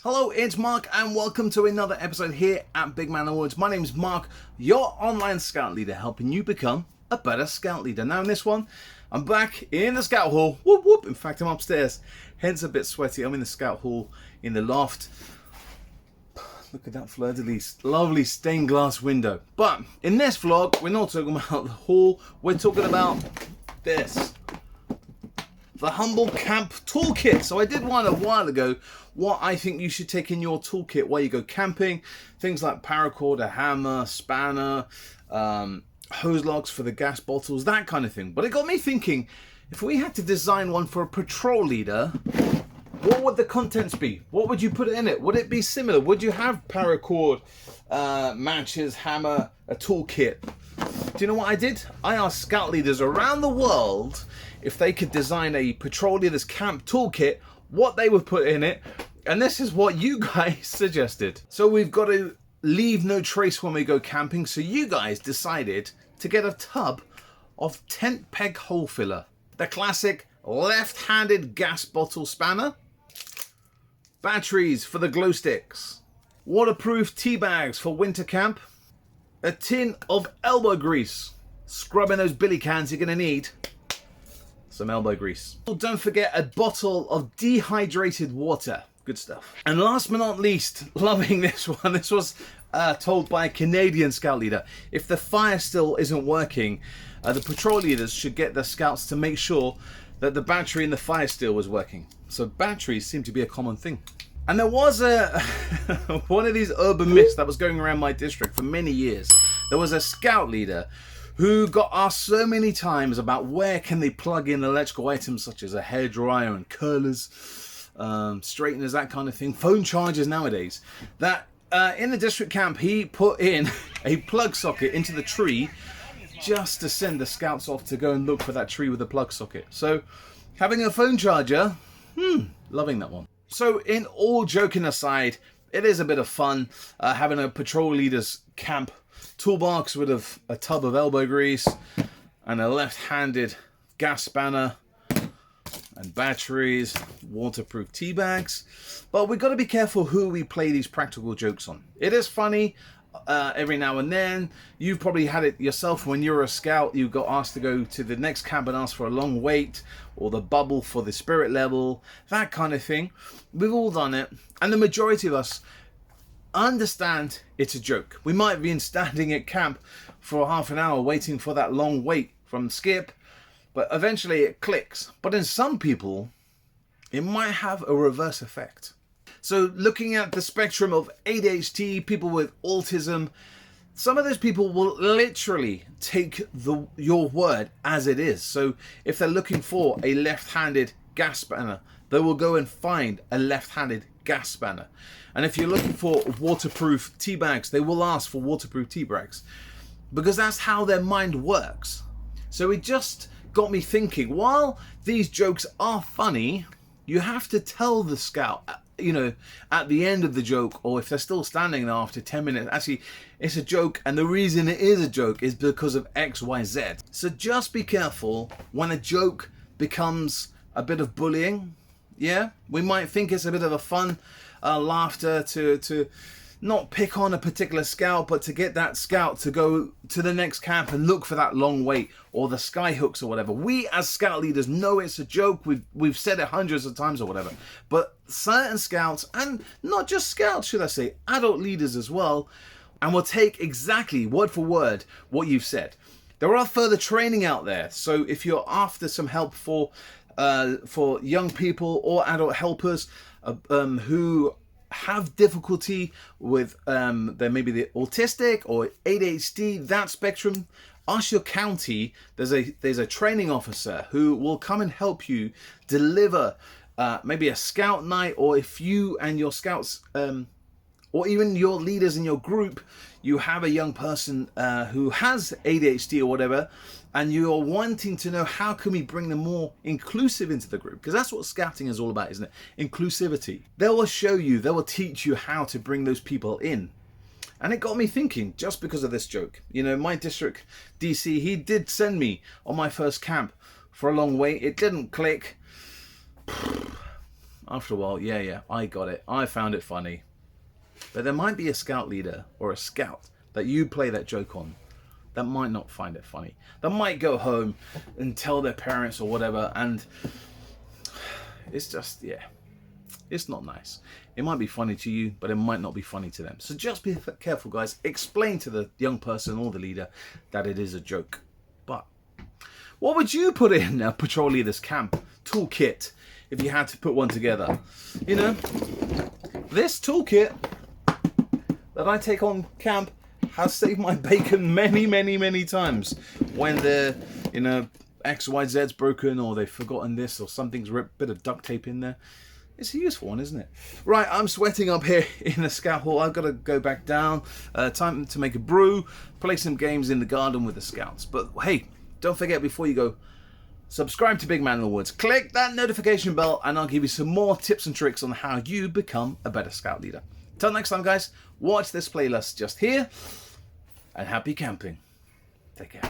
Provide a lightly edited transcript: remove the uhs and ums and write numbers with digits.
Hello, it's Mark and welcome to another episode here at Big Man Awards. My name is Mark, your online scout leader, helping you become a better scout leader. Now in this one, I'm back in the scout hall. Whoop whoop. In fact, I'm upstairs, hence a bit sweaty. I'm in the scout hall in the loft. Look at that fleur-de-lis, lovely stained glass window. But in this vlog, we're not talking about the hall, we're talking about this. The humble Camp Toolkit. So I did one a while ago, what I think you should take in your toolkit while you go camping. Things like paracord, a hammer, spanner, hose locks for the gas bottles, that kind of thing. But it got me thinking, if we had to design one for a patrol leader, what would the contents be? What would you put in it? Would it be similar? Would you have paracord, matches, hammer, a toolkit? Do you know what I did? I asked scout leaders around the world if they could design a Patrol Leaders Camp Toolkit, what they would put in it, and this is what you guys suggested. So we've got to leave no trace when we go camping, so you guys decided to get a tub of tent peg hole filler, the classic left-handed gas bottle spanner, batteries for the glow sticks, waterproof tea bags for winter camp, a tin of elbow grease, scrubbing those billy cans you're going to need, some elbow grease. Don't forget a bottle of dehydrated water. Good stuff. And last but not least, loving this one. This was told by a Canadian scout leader. If the fire still isn't working, the patrol leaders should get the scouts to make sure that the battery in the fire still was working. So batteries seem to be a common thing. And there was a one of these urban myths that was going around my district for many years. There was a scout leader who got asked so many times about where can they plug in electrical items such as a hairdryer and curlers, straighteners, that kind of thing, phone chargers nowadays, that in the district camp he put in a plug socket into the tree just to send the scouts off to go and look for that tree with a plug socket. So having a phone charger, loving that one. So in all joking aside, it is a bit of fun having a patrol leaders camp toolbox with a tub of elbow grease and a left-handed gas spanner and batteries, waterproof tea bags. But we've got to be careful who we play these practical jokes on. It is funny every now and then. You've probably had it yourself when you're a scout. You got asked to go to the next camp and ask for a long wait or the bubble for the spirit level, that kind of thing. We've all done it, and the majority of us understand it's a joke. We might have been standing at camp for half an hour waiting for that long wait from skip, but eventually it clicks. But in some people, it might have a reverse effect. So looking at the spectrum of ADHD, people with autism, some of those people will literally take your word as it is. So if they're looking for a left-handed gas spanner, they will go and find a left-handed gas spanner. And if you're looking for waterproof tea bags, they will ask for waterproof tea bags, because that's how their mind works. So it just got me thinking, while these jokes are funny, you have to tell the scout, you know, at the end of the joke, or if they're still standing there after 10 minutes, actually, it's a joke, and the reason it is a joke is because of X, Y, Z. So just be careful when a joke becomes a bit of bullying. Yeah, we might think it's a bit of a fun laughter to not pick on a particular scout, but to get that scout to go to the next camp and look for that long wait or the sky hooks or whatever. We as scout leaders know it's a joke. We've said it hundreds of times or whatever. But certain scouts, and not just scouts, should I say, adult leaders as well, and will take exactly word for word what you've said. There are further training out there. So if you're after some help for young people or adult helpers who have difficulty with there maybe the autistic or ADHD, that spectrum, ask your county. There's a training officer who will come and help you deliver maybe a scout night, or if you and your scouts or even your leaders in your group, you have a young person who has ADHD or whatever, and you're wanting to know how can we bring them more inclusive into the group, because that's what scouting is all about, isn't it? Inclusivity. They will show you, they will teach you how to bring those people in. And it got me thinking, just because of this joke. You know, my district DC, he did send me on my first camp for a long wait. It didn't click. after a while, yeah, I got it. I found it funny. But there might be a scout leader or a scout that you play that joke on that might not find it funny. That might go home and tell their parents or whatever, and it's just, yeah, it's not nice. It might be funny to you, but it might not be funny to them. So just be careful, guys. Explain to the young person or the leader that it is a joke. But what would you put in a Patrol Leaders Camp Toolkit if you had to put one together? You know, this toolkit that I take on camp has saved my bacon many times when the, you know, XYZ's broken or they've forgotten this or something's ripped, bit of duct tape in there. It's a useful one, isn't it? Right, I'm sweating up here in the scout hall. I've got to go back down. Time to make a brew, play some games in the garden with the scouts. But hey, don't forget before you go, subscribe to Big Man in the Woods. Click that notification bell and I'll give you some more tips and tricks on how you become a better scout leader. Till next time, guys, watch this playlist just here and happy camping. Take care.